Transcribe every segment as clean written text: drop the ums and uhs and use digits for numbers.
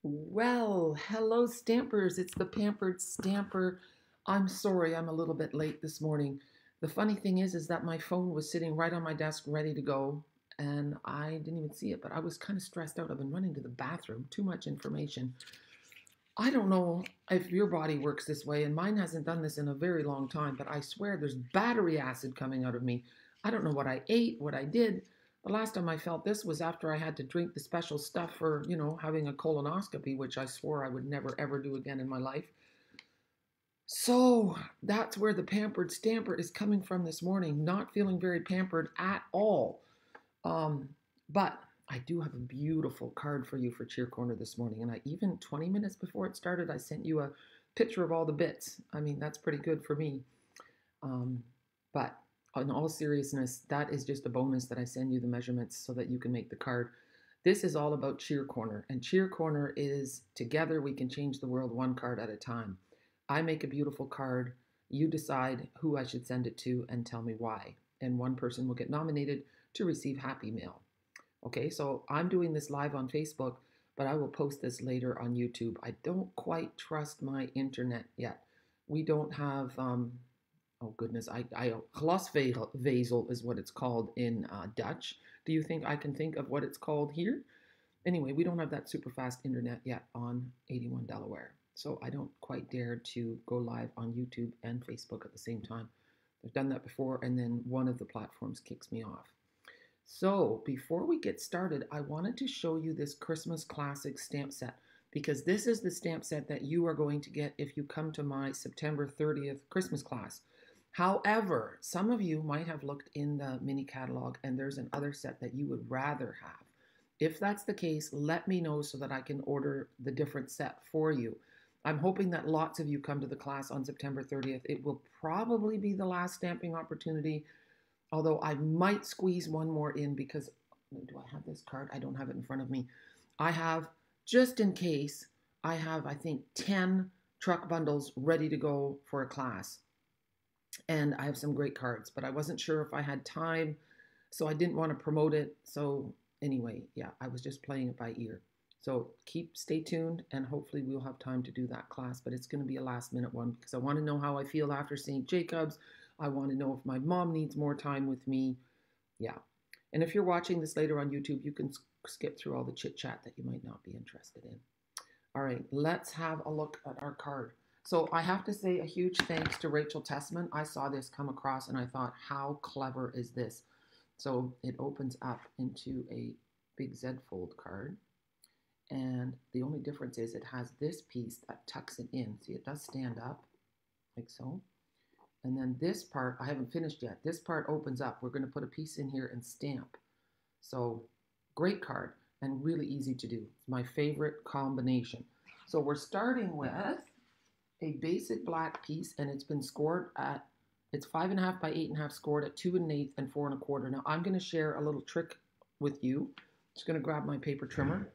Well, hello, Stampers. It's the Pampered Stamper. I'm sorry I'm a little bit late this morning. The funny thing is that my phone was sitting right on my desk ready to go, and I didn't even see it, but I was kind of stressed out. I've been running to the bathroom, too much information. I don't know if your body works this way, and mine hasn't done this in a very long time, but I swear there's battery acid coming out of me. I don't know what I ate, what I did. The last time I felt this was after I had to drink the special stuff for, having a colonoscopy, which I swore I would never ever do again in my life. So that's where the pampered stamper is coming from this morning, not feeling very pampered at all. But I do have a beautiful card for you for Cheer Corner this morning. And I even 20 minutes before it started, I sent you a picture of all the bits. I mean, that's pretty good for me. But in all seriousness, that is just a bonus that I send you the measurements so that you can make the card. This is all about Cheer Corner. And Cheer Corner is together we can change the world one card at a time. I make a beautiful card. You decide who I should send it to and tell me why. And one person will get nominated to receive Happy Mail. Okay, so I'm doing this live on Facebook, but I will post this later on YouTube. I don't quite trust my internet yet. We don't have, oh goodness, glasvezel is what it's called in Dutch. Do you think I can think of what it's called here? Anyway, we don't have that super fast internet yet on 81 Delaware. So I don't quite dare to go live on YouTube and Facebook at the same time. I've done that before, and then one of the platforms kicks me off. So before we get started, I wanted to show you this Christmas Classic stamp set because this is the stamp set that you are going to get if you come to my September 30th Christmas class. However, some of you might have looked in the mini catalog and there's another set that you would rather have. If that's the case, let me know so that I can order the different set for you. I'm hoping that lots of you come to the class on September 30th. It will probably be the last stamping opportunity, although I might squeeze one more in because, do I have this card? I don't have it in front of me. I have, just in case, I have, I think, 10 truck bundles ready to go for a class. And I have some great cards, but I wasn't sure if I had time, so I didn't want to promote it. So anyway, yeah, I was just playing it by ear. So stay tuned, and hopefully we'll have time to do that class, but it's going to be a last minute one because I want to know how I feel after St. Jacob's. I want to know if my mom needs more time with me. Yeah. And if you're watching this later on YouTube, you can skip through all the chit chat that you might not be interested in. All right, let's have a look at our card. So I have to say a huge thanks to Rachel Tessman. I saw this come across and I thought, how clever is this? So it opens up into a big Z fold card. And the only difference is it has this piece that tucks it in. See, it does stand up like so. And then this part, I haven't finished yet. This part opens up. We're going to put a piece in here and stamp. So great card and really easy to do. It's my favorite combination. So we're starting with a basic black piece, and it's been scored at, it's 5.5 by 8.5 scored at 2 1/8 and 4 1/4. Now I'm going to share a little trick with you. Just going to grab my paper trimmer.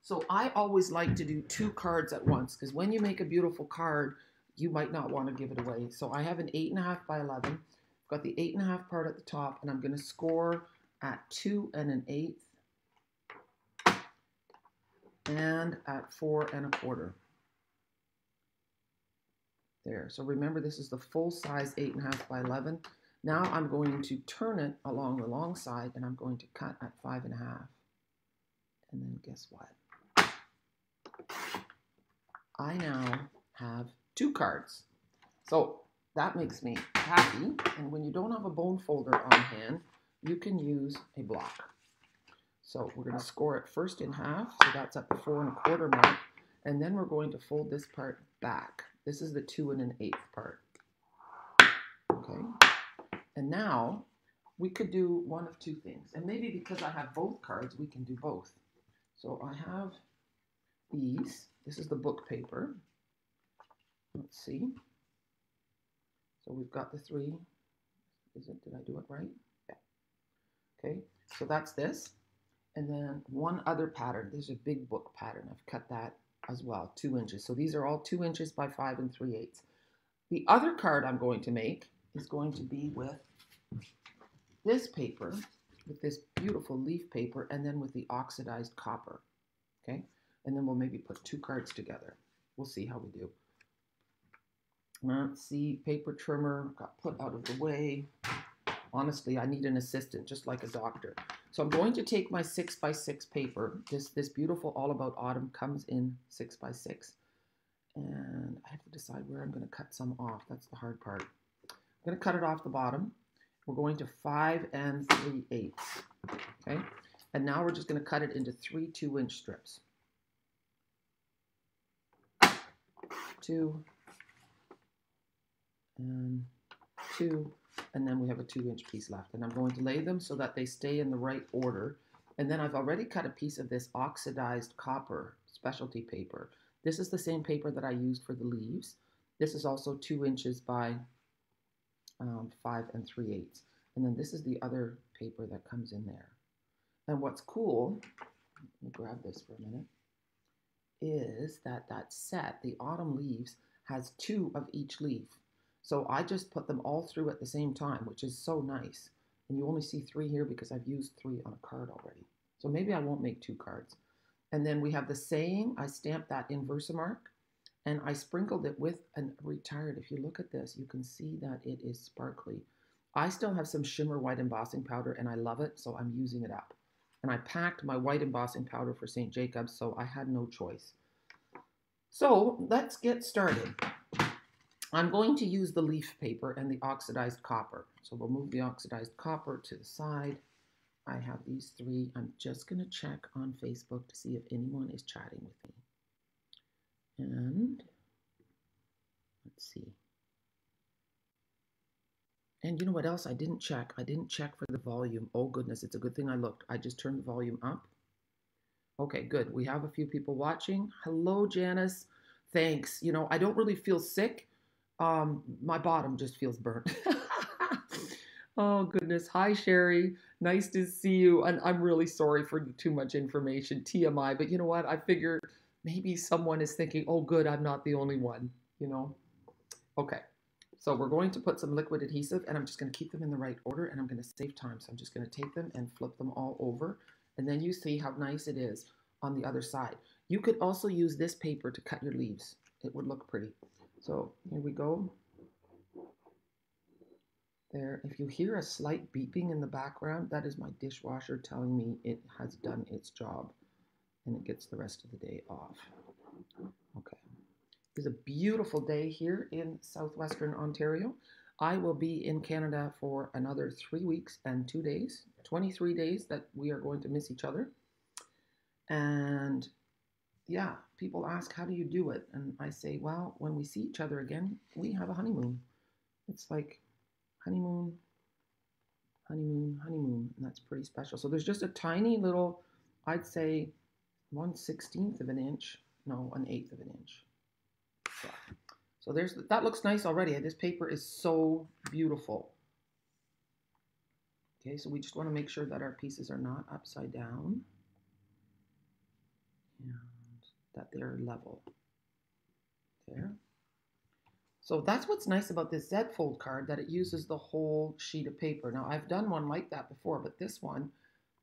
So I always like to do 2 cards at once because when you make a beautiful card, you might not want to give it away. So I have an 8.5 by 11. I've got the 8.5 part at the top, and I'm going to score at 2 1/8 and at 4 1/4. There. So remember, this is the full size 8.5 by 11. Now I'm going to turn it along the long side, and I'm going to cut at 5.5. And then guess what? I now have 2 cards. So that makes me happy. And when you don't have a bone folder on hand, you can use a block. So we're going to score it first in half. So that's at the 4 1/4 mark. And then we're going to fold this part back. This is the 2 1/8 part. Okay. And now we could do one of 2 things. And maybe because I have both cards, we can do both. So I have these. This is the book paper. Let's see. So we've got the 3. Did I do it right? Yeah. Okay, so that's this. And then one other pattern. There's a big book pattern. I've cut that as well, 2 inches. So these are all 2 inches by 5 3/8. The other card I'm going to make is going to be with this paper. with this beautiful leaf paper and then with the oxidized copper, okay? And then we'll maybe put 2 cards together. We'll see how we do. Let's see, paper trimmer got put out of the way. Honestly, I need an assistant, just like a doctor. So I'm going to take my 6x6 paper. This beautiful All About Autumn comes in 6x6. And I have to decide where I'm going to cut some off. That's the hard part. I'm going to cut it off the bottom. We're going to 5 3/8. Okay? And now we're just going to cut it into 3 2-inch strips. 2 and 2, and then we have a 2-inch piece left. And I'm going to lay them so that they stay in the right order. And then I've already cut a piece of this oxidized copper specialty paper. This is the same paper that I used for the leaves. This is also 2 inches by 5 3/8. And then this is the other paper that comes in there. And what's cool, let me grab this for a minute, is that that set, the autumn leaves, has 2 of each leaf. So I just put them all through at the same time, which is so nice. And you only see 3 here because I've used 3 on a card already. So maybe I won't make 2 cards. And then we have the saying. I stamped that in Versamark, and I sprinkled it with a retired. If you look at this, you can see that it is sparkly. I still have some shimmer white embossing powder, and I love it, so I'm using it up. And I packed my white embossing powder for St. Jacob's, so I had no choice. So let's get started. I'm going to use the leaf paper and the oxidized copper. So we'll move the oxidized copper to the side. I have these 3. I'm just going to check on Facebook to see if anyone is chatting with me. And let's see. And you know what else I didn't check? I didn't check for the volume. Oh goodness, it's a good thing I looked. I just turned the volume up. Okay, good. We have a few people watching. Hello, Janice. Thanks. You know, I don't really feel sick. My bottom just feels burnt. Oh, goodness. Hi, Sherry. Nice to see you. And I'm really sorry for too much information, TMI. But you know what? I figure maybe someone is thinking, oh, good, I'm not the only one, you know? Okay. So we're going to put some liquid adhesive, and I'm just going to keep them in the right order, and I'm going to save time. So I'm just going to take them and flip them all over. And then you see how nice it is on the other side. You could also use this paper to cut your leaves. It would look pretty. So here we go. There, if you hear a slight beeping in the background, that is my dishwasher telling me it has done its job and it gets the rest of the day off. Okay. It's a beautiful day here in southwestern Ontario. I will be in Canada for another 3 weeks and 2 days, 23 days that we are going to miss each other. And yeah, people ask, how do you do it? And I say, well, when we see each other again, we have a honeymoon. It's like honeymoon, honeymoon, honeymoon, and that's pretty special. So there's just a tiny little, I'd say 1/16 of an inch, no, 1/8 of an inch. Yeah. So there's, that looks nice already. This paper is so beautiful. Okay, so we just want to make sure that our pieces are not upside down and that they're level. There. So that's what's nice about this Z fold card, that it uses the whole sheet of paper. Now I've done one like that before, but this one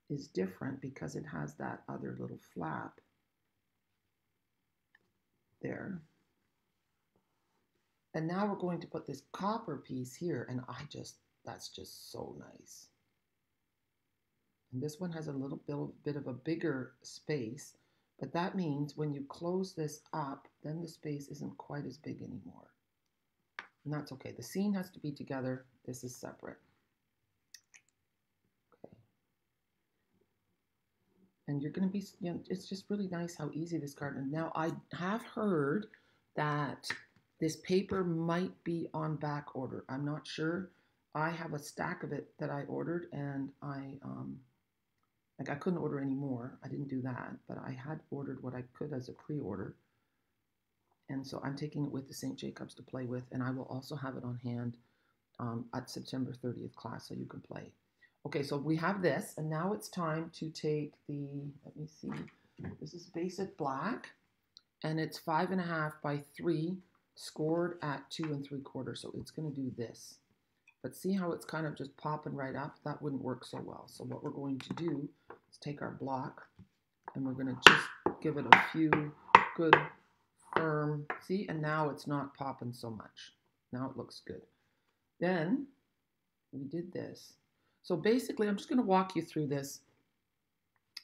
is different because it has that other little flap there. And now we're going to put this copper piece here, and that's just so nice. And this one has a little bit of a bigger space, but that means when you close this up, then the space isn't quite as big anymore. And that's okay. The scene has to be together. This is separate. Okay. And you're going to be, you know, it's just really nice how easy this card is. Now, I have heard that this paper might be on back order. I'm not sure. I have a stack of it that I ordered, and I couldn't order any more. I didn't do that, but I had ordered what I could as a pre-order. And so I'm taking it with the St. Jacob's to play with, and I will also have it on hand at September 30th class, so you can play. Okay, so we have this, and now it's time to take the, let me see, this is basic black, and it's 5.5 by 3, scored at 2 3/4, so it's going to do this. But see how it's kind of just popping right up? That wouldn't work so well. So what we're going to do is take our block and we're going to just give it a few good firm, see, and now it's not popping so much. Now it looks good. Then we did this. So basically, I'm just going to walk you through this.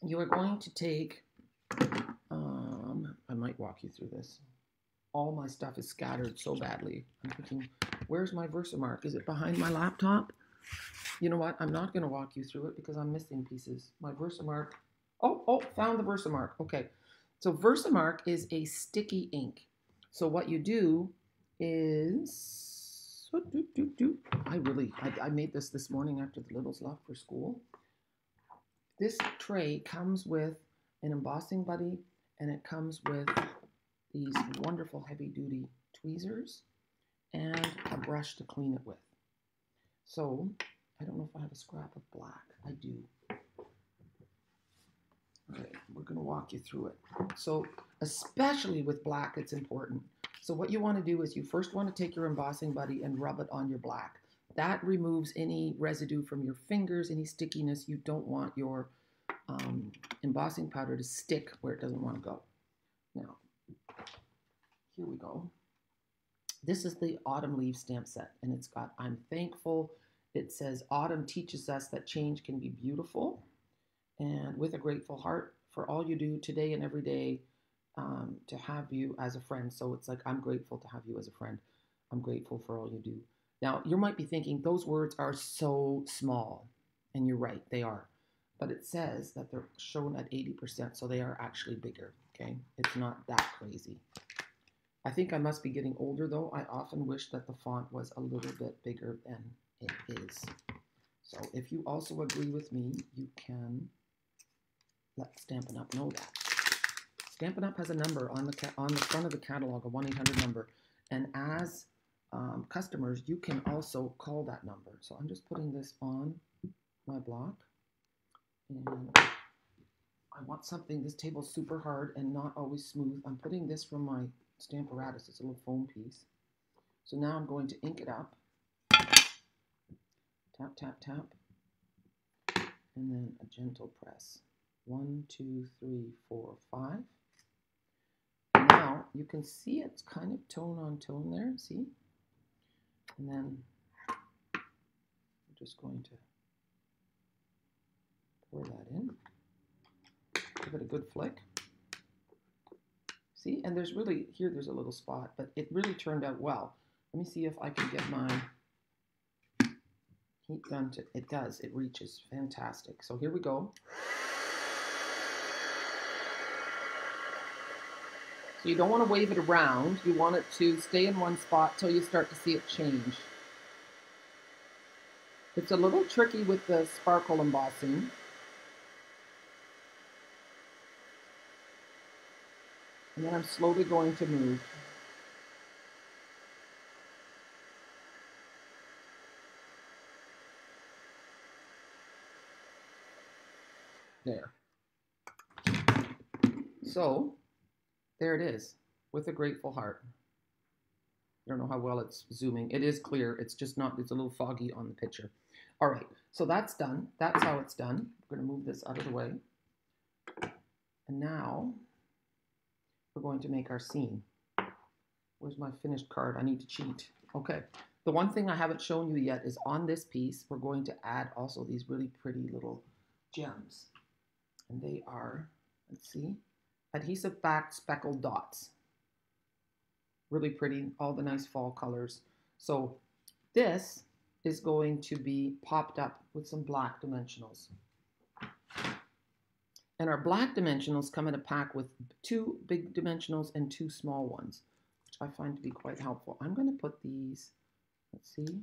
You are going to take, I might walk you through this. All my stuff is scattered so badly. I'm thinking, where's my Versamark? Is it behind my laptop? You know what? I'm not going to walk you through it because I'm missing pieces. My Versamark. Oh, found the Versamark. Okay. So Versamark is a sticky ink. So what you do is, I made this morning after the littles left for school. This tray comes with an embossing buddy, and it comes with these wonderful heavy-duty tweezers and a brush to clean it with. So I don't know if I have a scrap of black. I do. Okay, we're going to walk you through it. So especially with black, it's important. So what you want to do is you first want to take your embossing buddy and rub it on your black. That removes any residue from your fingers, any stickiness. You don't want your embossing powder to stick where it doesn't want to go. Now, here we go. This is the Autumn Leaf stamp set, and it's got I'm thankful. It says autumn teaches us that change can be beautiful, and with a grateful heart for all you do today and every day to have you as a friend. So it's like, I'm grateful to have you as a friend. I'm grateful for all you do. Now, you might be thinking those words are so small, and you're right, they are. But it says that they're shown at 80%, so they are actually bigger, okay? It's not that crazy. I think I must be getting older, though. I often wish that the font was a little bit bigger than it is. So if you also agree with me, you can let Stampin' Up! Know that. Stampin' Up! Has a number on the front of the catalog, a 1-800 number. And as customers, you can also call that number. So I'm just putting this on my block. And I want something, this table's super hard and not always smooth. I'm putting this from my Stamparatus. It's a little foam piece. So now I'm going to ink it up. Tap, tap, tap. And then a gentle press. 1, 2, 3, 4, 5. Now you can see it's kind of tone on tone there, see? And then I'm just going to pour that in. Give it a good flick. See, and there's really, here there's a little spot, but it really turned out well. Let me see if I can get my heat gun to, it does, it reaches, fantastic. So here we go. So you don't want to wave it around, you want it to stay in one spot till you start to see it change. It's a little tricky with the sparkle embossing. And then I'm slowly going to move. There. So, there it is, with a grateful heart. I don't know how well it's zooming. It is clear, it's just not, it's a little foggy on the picture. All right, so that's done. That's how it's done. We're going to move this out of the way. And now, we're going to make our scene. Where's my finished card? I need to cheat. Okay. The one thing I haven't shown you yet is on this piece, we're going to add also these really pretty little gems. And they are, let's see, adhesive backed speckled dots. Really pretty, all the nice fall colors. So this is going to be popped up with some black dimensionals. And our black dimensionals come in a pack with 2 big dimensionals and 2 small ones, which I find to be quite helpful. I'm going to put these, let's see.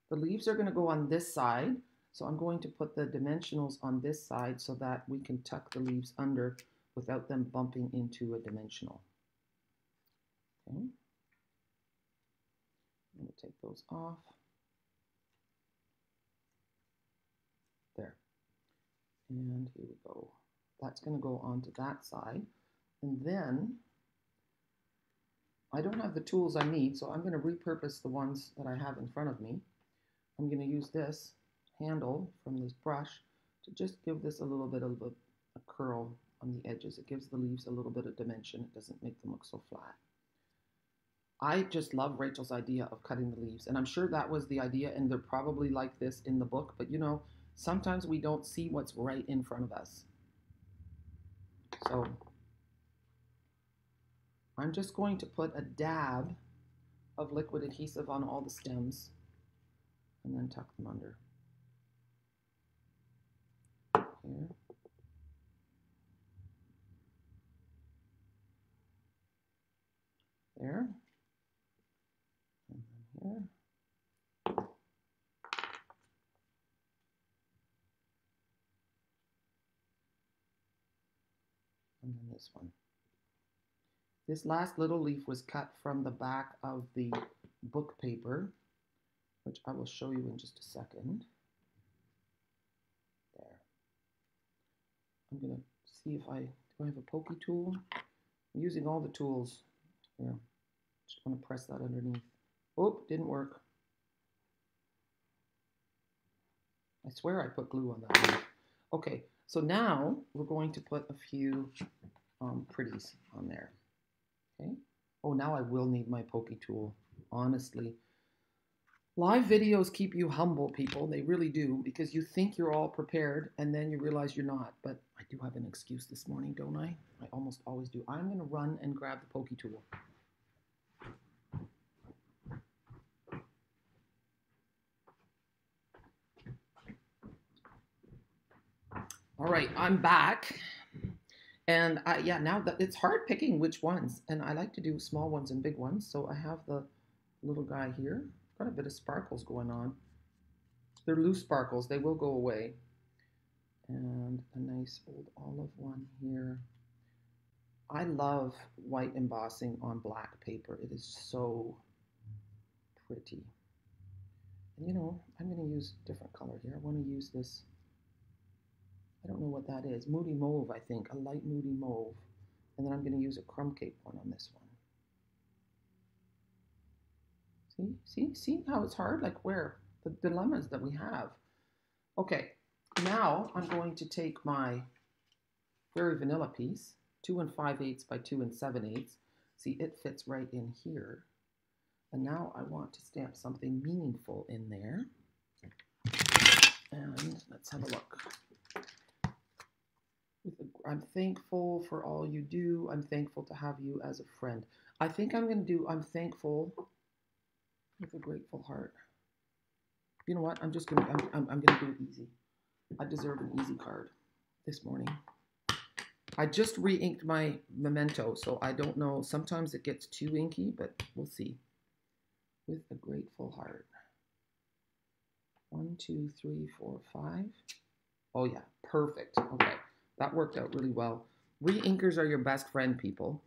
The leaves are going to go on this side, so I'm going to put the dimensionals on this side so that we can tuck the leaves under without them bumping into a dimensional. Okay. I'm going to take those off. There. And here we go. That's going to go onto that side. And then I don't have the tools I need, so I'm going to repurpose the ones that I have in front of me. I'm going to use this handle from this brush to just give this a little bit of a curl on the edges. It gives the leaves a little bit of dimension. It doesn't make them look so flat. I just love Rachel's idea of cutting the leaves, and I'm sure that was the idea, and they're probably like this in the book, but you know, sometimes we don't see what's right in front of us. So I'm just going to put a dab of liquid adhesive on all the stems and then tuck them under. Here. There. And then here. And then this one. This last little leaf was cut from the back of the book paper, which I will show you in just a second. There. I'm going to see if do I have a pokey tool? I'm using all the tools. Here. Just want to press that underneath. Oh, didn't work. I swear I put glue on that one. Okay, so now we're going to put a few pretties on there. Okay. Oh, now I will need my pokey tool, honestly. Live videos keep you humble, people. They really do, because you think you're all prepared and then you realize you're not. But I do have an excuse this morning, don't I? I almost always do. I'm going to run and grab the pokey tool. All right, I'm back. And yeah, now that it's hard picking which ones. And I like to do small ones and big ones. So I have the little guy here. Got a bit of sparkles going on. They're loose sparkles. They will go away. And a nice old olive one here. I love white embossing on black paper. It is so pretty. And you know, I'm going to use a different color here. I want to use this, I don't know what that is, moody mauve, I think, a light moody mauve. And then I'm going to use a crumb cake one on this one. See how it's hard? Like where? The dilemmas that we have. Okay, now I'm going to take my Very Vanilla piece, 2 5/8 by 2 7/8. See, it fits right in here. And now I want to stamp something meaningful in there. And let's have a look. I'm thankful for all you do. I'm thankful to have you as a friend. I think I'm going to do I'm thankful with a grateful heart. You know what? I'm just going to I'm going to do it easy. I deserve an easy card this morning. I just re-inked my memento, so I don't know. Sometimes it gets too inky, but we'll see. With a grateful heart. 1, 2, 3, 4, 5. Oh yeah, perfect. Okay, that worked out really well. Re-inkers are your best friend, people.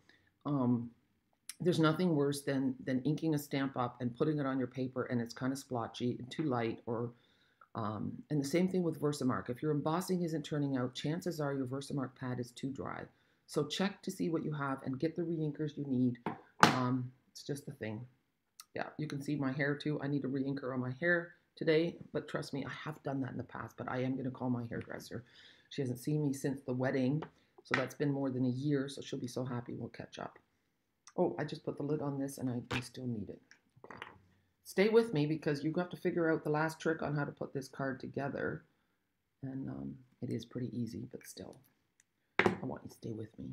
There's nothing worse than inking a stamp up and putting it on your paper and it's kind of splotchy and too light, or and the same thing with Versamark. If your embossing isn't turning out, chances are your Versamark pad is too dry. So check to see what you have and get the re-inkers you need. It's just a thing. Yeah, you can see my hair too. I need a re-inker on my hair today, but trust me, I have done that in the past, but I am going to call my hairdresser. She hasn't seen me since the wedding, so that's been more than a year, so she'll be so happy we'll catch up. Oh, I just put the lid on this and I still need it. Okay. Stay with me because you have to figure out the last trick on how to put this card together. And it is pretty easy, but still, I want you to stay with me.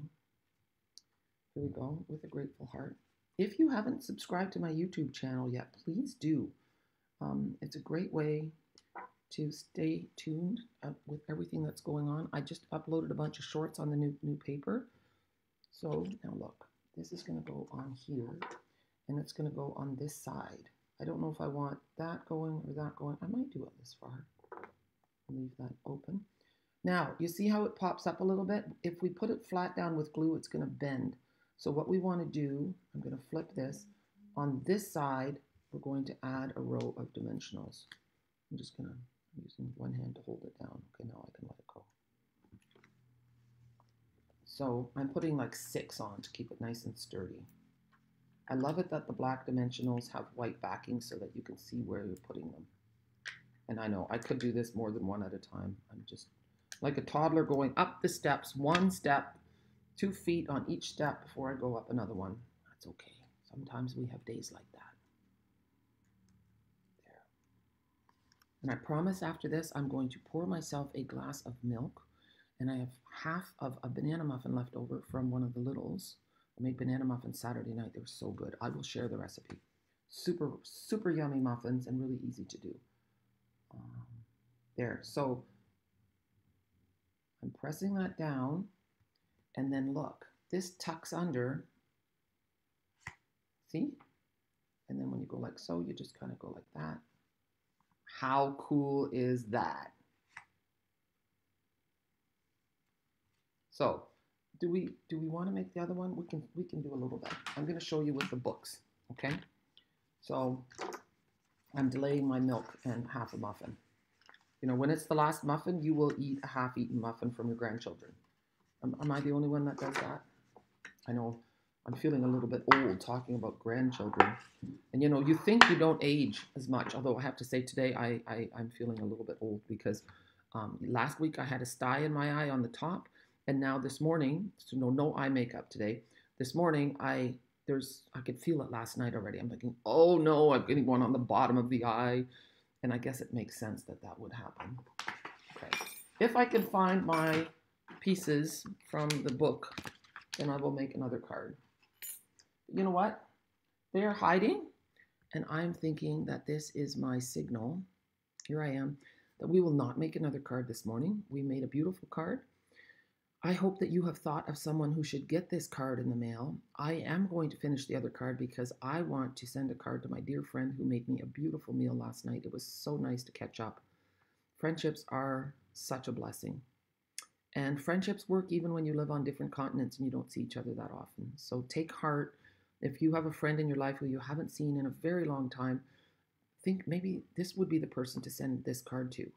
Here we go, with a grateful heart. If you haven't subscribed to my YouTube channel yet, please do. It's a great way to stay tuned with everything that's going on. I just uploaded a bunch of shorts on the new paper. So now look, this is going to go on here, and it's going to go on this side. I don't know if I want that going or that going. I might do it this far. Leave that open. Now, you see how it pops up a little bit? If we put it flat down with glue, it's going to bend. So what we want to do, I'm going to flip this. On this side, we're going to add a row of dimensionals. I'm just going to, using one hand to hold it down. Okay, now I can let it go. So I'm putting like 6 on to keep it nice and sturdy. I love it that the black dimensionals have white backing so that you can see where you're putting them. And I know I could do this more than one at a time. I'm just like a toddler going up the steps, one step, 2 feet on each step before I go up another one. That's okay. Sometimes we have days like that. There. And I promise after this, I'm going to pour myself a glass of milk. And I have half of a banana muffin left over from one of the littles. I made banana muffins Saturday night. They were so good. I will share the recipe. Super, super yummy muffins and really easy to do. There. So I'm pressing that down. And then look, this tucks under. See? And then when you go like so, you just kind of go like that. How cool is that? So, do we want to make the other one? We can do a little bit. I'm going to show you with the books, okay? So, I'm delaying my milk and half a muffin. You know, when it's the last muffin, you will eat a half-eaten muffin from your grandchildren. Am I the only one that does that? I know I'm feeling a little bit old talking about grandchildren. And, you know, you think you don't age as much, although I have to say today I'm feeling a little bit old because last week I had a sty in my eye on the top. And now this morning, so no eye makeup today. This morning, I could feel it last night already. I'm thinking, oh no, I'm getting one on the bottom of the eye. And I guess it makes sense that that would happen. Okay. If I can find my pieces from the book, then I will make another card. You know what? They're hiding. And I'm thinking that this is my signal. Here I am. That we will not make another card this morning. We made a beautiful card. I hope that you have thought of someone who should get this card in the mail. I am going to finish the other card because I want to send a card to my dear friend who made me a beautiful meal last night. It was so nice to catch up. Friendships are such a blessing. And friendships work even when you live on different continents and you don't see each other that often. So take heart. If you have a friend in your life who you haven't seen in a very long time, think maybe this would be the person to send this card to.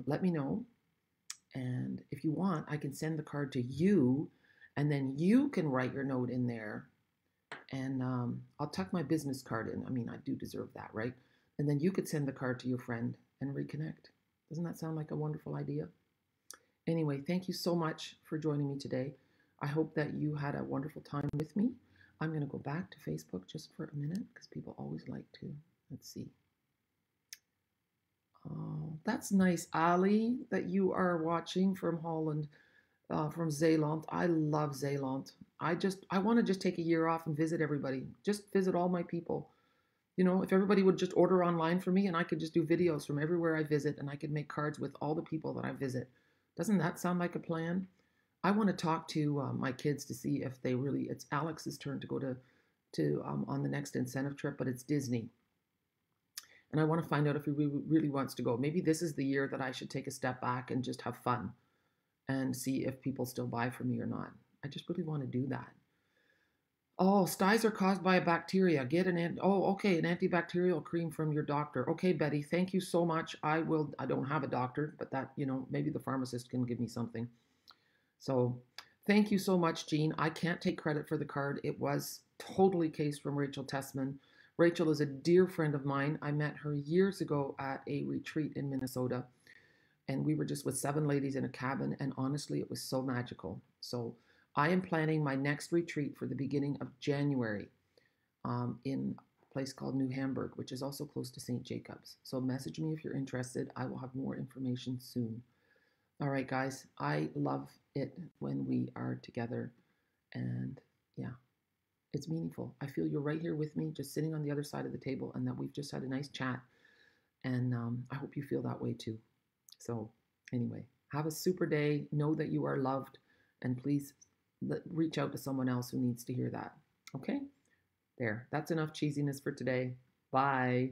Let me know. And if you want, I can send the card to you, and then you can write your note in there. And I'll tuck my business card in. I mean, I do deserve that, right? And then you could send the card to your friend and reconnect. Doesn't that sound like a wonderful idea? Anyway, thank you so much for joining me today. I hope that you had a wonderful time with me. I'm going to go back to Facebook just for a minute because people always like to. Let's see. Oh, that's nice, Ali, that you are watching from Holland, from Zeeland. I love Zeeland. I want to just take a year off and visit everybody. Just visit all my people. You know, if everybody would just order online for me and I could just do videos from everywhere I visit and I could make cards with all the people that I visit. Doesn't that sound like a plan? I want to talk to my kids to see if they really, it's Alex's turn to go to on the next incentive trip, but it's Disney. And I want to find out if he really wants to go. Maybe this is the year that I should take a step back and just have fun and see if people still buy from me or not. I just really want to do that. Oh, styes are caused by a bacteria. Get an antibacterial cream from your doctor. Okay, Betty, thank you so much. I don't have a doctor, but that, you know, maybe the pharmacist can give me something. So thank you so much, Jean. I can't take credit for the card. It was totally cased from Rachel Tessman. Rachel is a dear friend of mine. I met her years ago at a retreat in Minnesota, and we were just with 7 ladies in a cabin, and honestly, it was so magical. So I am planning my next retreat for the beginning of January in a place called New Hamburg, which is also close to St. Jacobs. So message me if you're interested. I will have more information soon. All right, guys, I love it when we are together, and yeah. It's meaningful. I feel you're right here with me, just sitting on the other side of the table, and that we've just had a nice chat. And I hope you feel that way too. So anyway, have a super day. Know that you are loved, and please reach out to someone else who needs to hear that. Okay? There. That's enough cheesiness for today. Bye.